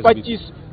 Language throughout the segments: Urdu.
25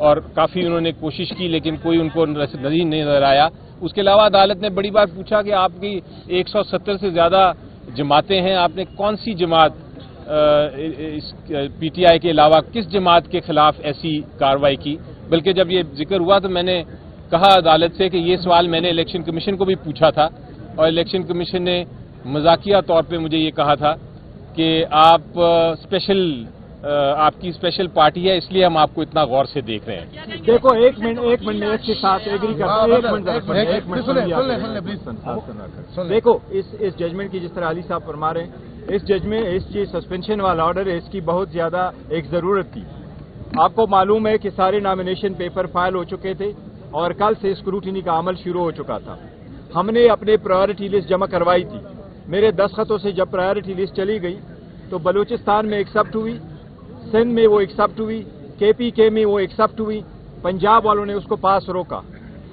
اور کافی انہوں نے کوشش کی لیکن کوئی ان کو نظیر نہیں نظر آیا. اس کے علاوہ عدالت نے بڑی بار پوچھا کہ آپ کی 170 سے زیادہ جماعتیں ہیں, آپ نے کون سی جماعت پی ٹی آئی کے علاوہ کس جماعت کے خلاف ایسی کارروائی کی. بلکہ جب یہ ذکر ہوا تو میں نے کہا عدالت سے کہ یہ سوال میں نے الیکشن کمیشن کو بھی پوچھا تھا اور الیکشن کمیشن نے مذاکیہ طور پہ مجھے یہ کہا تھا کہ آپ کی اسپیشل پارٹی ہے اس لیے ہم آپ کو اتنا غور سے دیکھ رہے ہیں. دیکھو ایک منٹ میں اس کے ساتھ ایگری کرتا ہوں. دیکھو اس ججمنٹ کی جس طرح علی صاحب فرما رہے ہیں, اس ججمنٹ اس کی سسپینشن والا آرڈر ہے, اس کی بہت زیادہ ایک ضرورت تھی. آپ کو معلوم ہے کہ سارے نامینیشن پیپر فائل ہو چکے تھے اور کل سے اسکروٹنی کا عمل شروع ہو چکا تھا. ہم نے اپنے پرائیورٹی لسٹ جمع کروائی تھی. میرے دستخطوں سے جب پرائیورٹی لسٹ چلی گئی تو بلوچستان میں ایکسپٹ ہوئی, سندھ میں وہ ایکسپٹ ہوئی, کے پی کے میں وہ ایکسپٹ ہوئی, پنجاب والوں نے اس کو پاس روکا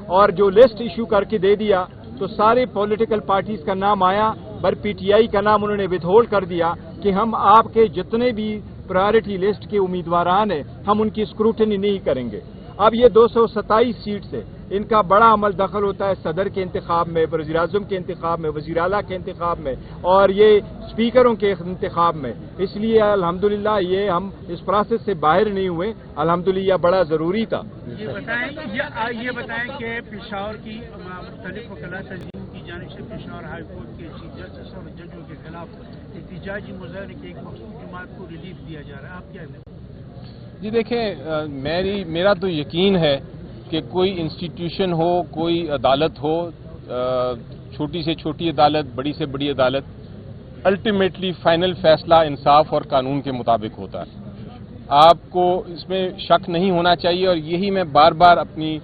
اور جو لسٹ ایشو کر کے دے دیا تو سارے پولیٹیکل پارٹیز کا نام آیا, پر پی ٹی آئی کا نام انہوں نے وتھ ہولڈ کر دیا کہ ہم آپ کے جتنے بھی پرائیورٹی لسٹ کے امیدواران ہیں ہم ان کی اسکروٹنی نہیں کریں گے. اب یہ 227 سیٹ سے ان کا بڑا عمل دخل ہوتا ہے صدر کے انتخاب میں, وزیر اعظم کے انتخاب میں, وزیر اعلیٰ کے انتخاب میں اور یہ اسپیکروں کے انتخاب میں. اس لیے الحمدللہ یہ ہم اس پروسیس سے باہر نہیں ہوئے, الحمدللہ یہ بڑا ضروری تھا. یہ بتائیں کہ پشاور کی مختلف وکلاء تنظیموں کی جانب سے پشاور ہائی کورٹ کے چیف جسٹس اور ججوں کے خلاف احتجاجی مظاہرے کے ایک مخصوص جماعت کو ریلیف دیا جا رہا ہے, آپ کیا کہتے ہیں؟ جی دیکھیں, میرا تو یقین ہے کہ کوئی انسٹیٹیوشن ہو, کوئی عدالت ہو, چھوٹی سے چھوٹی عدالت, بڑی سے بڑی عدالت, الٹیمیٹلی فائنل فیصلہ انصاف اور قانون کے مطابق ہوتا ہے. آپ کو اس میں شک نہیں ہونا چاہیے اور یہی میں بار بار اپنی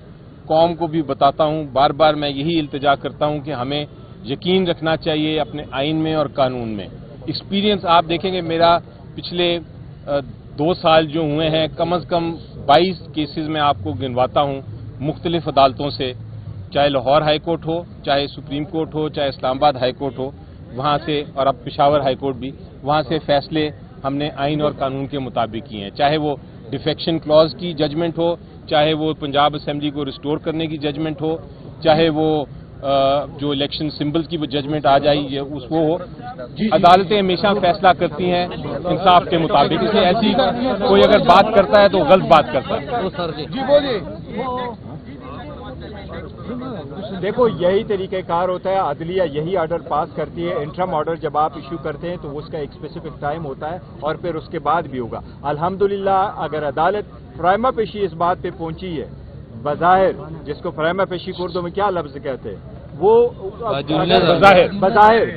قوم کو بھی بتاتا ہوں, بار بار میں یہی التجا کرتا ہوں کہ ہمیں یقین رکھنا چاہیے اپنے آئین میں اور قانون میں. ایکسپیرینس آپ دیکھیں گے میرا پچھلے 2 سال جو ہوئے ہیں, کم از کم 22 کیسز میں آپ کو گنواتا ہوں مختلف عدالتوں سے, چاہے لاہور ہائی کورٹ ہو, چاہے سپریم کورٹ ہو, چاہے اسلام آباد ہائی کورٹ ہو, وہاں سے, اور اب پشاور ہائی کورٹ بھی, وہاں سے فیصلے ہم نے آئین اور قانون کے مطابق کیے ہیں. چاہے وہ ڈیفیکشن کلوز کی ججمنٹ ہو, چاہے وہ پنجاب اسمبلی کو ریسٹور کرنے کی ججمنٹ ہو, چاہے وہ جو الیکشن سمبلز کی وہ ججمنٹ آ جائی اس وہ ہو. عدالتیں ہمیشہ فیصلہ کرتی ہیں انصاف کے مطابق. اس لیے ایسی کوئی اگر بات کرتا ہے تو غلط بات کرتا ہے. دیکھو یہی طریقہ کار ہوتا ہے, عدلیہ یہی آرڈر پاس کرتی ہے. انٹرم آرڈر جب آپ ایشو کرتے ہیں تو اس کا ایک اسپیسیفک ٹائم ہوتا ہے اور پھر اس کے بعد بھی ہوگا. الحمدللہ اگر عدالت پرائما پیشی اس بات پہ پہنچی ہے, بظاہر جس کو پرائما پیشی کو اردو میں کیا لفظ کہتے ہیں, وہ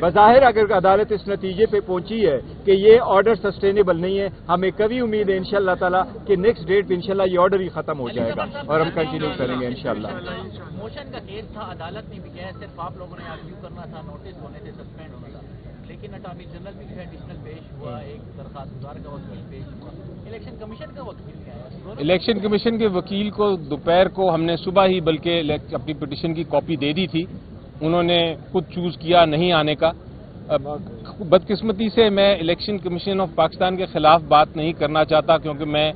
بظاہر اگر عدالت اس نتیجے پہ پہنچی ہے کہ یہ آرڈر سسٹینیبل نہیں ہے, ہمیں کبھی امید ہے انشاءاللہ تعالیٰ کہ نیکسٹ ڈیٹ پہ انشاءاللہ یہ آرڈر ہی ختم ہو جائے گا اور ہم کنٹینیو کریں گے انشاءاللہ. موشن کا کیس تھا, عدالت نے بھی کہا صرف آپ لوگوں نے آرگیو کرنا تھا, نوٹس ہونے تھے, سسپینڈ ہونا تھا, لیکن اٹارنی جنرل بھی ایڈیشنل پیش ہوا, ایک درخواست گزار کا وکیل پیش ہوا, الیکشن کمیشن کا وکیل نہیں آیا. الیکشن کمیشن کے وکیل کو دوپہر کو ہم نے صبح ہی بلکہ اپنی پٹیشن کی کاپی دے دی تھی, انہوں نے خود چوز کیا نہیں آنے کا. بدقسمتی سے میں الیکشن کمیشن آف پاکستان کے خلاف بات نہیں کرنا چاہتا کیونکہ میں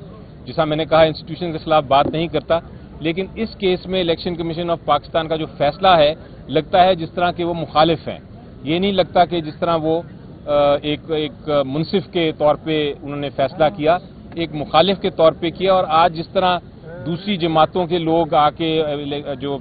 جیسا میں نے کہا انسٹیٹیوشن کے خلاف بات نہیں کرتا, لیکن اس کیس میں الیکشن کمیشن آف پاکستان کا جو فیصلہ ہے لگتا ہے جس طرح کہ وہ مخالف ہیں. یہ نہیں لگتا کہ جس طرح وہ ایک منصف کے طور پہ انہوں نے فیصلہ کیا, ایک مخالف کے طور پہ کیا. اور آج جس طرح دوسری جماعتوں کے لوگ آ کے جو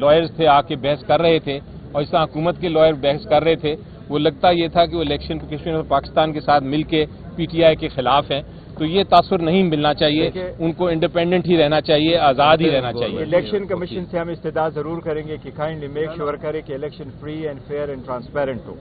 لائرز تھے آ کے بحث کر رہے تھے اور اس طرح حکومت کے لائر بحث کر رہے تھے, وہ لگتا یہ تھا کہ وہ الیکشن کمیشن آف پاکستان کے ساتھ مل کے پی ٹی آئی کے خلاف ہیں. تو یہ تاثر نہیں ملنا چاہیے, ان کو انڈیپینڈنٹ ہی رہنا چاہیے, آزاد ہی رہنا چاہیے. الیکشن کمیشن سے ہم استدعا ضرور کریں گے کہ کائنڈلی میک شیور کرے کہ election free and fair and transparent ہو.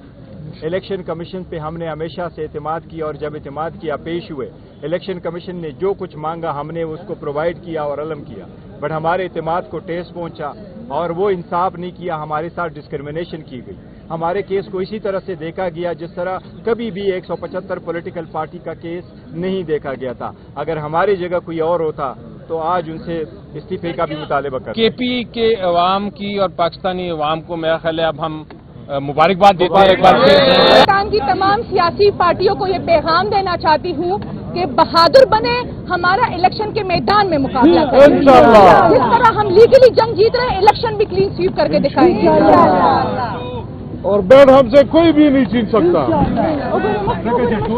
الیکشن کمیشن پہ ہم نے ہمیشہ سے اعتماد کیا اور جب اعتماد کیا پیش ہوئے, الیکشن کمیشن نے جو کچھ مانگا ہم نے اس کو پرووائڈ کیا اور علم کیا, بٹ ہمارے اعتماد کو ٹیس پہنچا اور وہ انصاف نہیں کیا, ہمارے ساتھ ڈسکرمنیشن کی گئی. ہمارے کیس کو اسی طرح سے دیکھا گیا جس طرح کبھی بھی 175 پولیٹیکل پارٹی کا کیس نہیں دیکھا گیا تھا. اگر ہماری جگہ کوئی اور ہوتا تو آج ان سے استعفے کا بھی مطالبہ کرتے. کے پی کے عوام کی اور پاکستانی عوام کو میرا خیال ہے اب ہم مبارکباد دیتے ہیں ایک بار. پاکستان کی تمام سیاسی پارٹیوں کو یہ پیغام دینا چاہتی ہوں کہ بہادر بنے، ہمارا الیکشن کے میدان میں مقابلہ کریں انشاءاللہ۔ جس طرح ہم لیگلی جنگ جیت رہے ہیں، الیکشن بھی کلین سویپ کر کے دکھائیں گے اور بیڈ ہم سے کوئی بھی نہیں چھین سکتا۔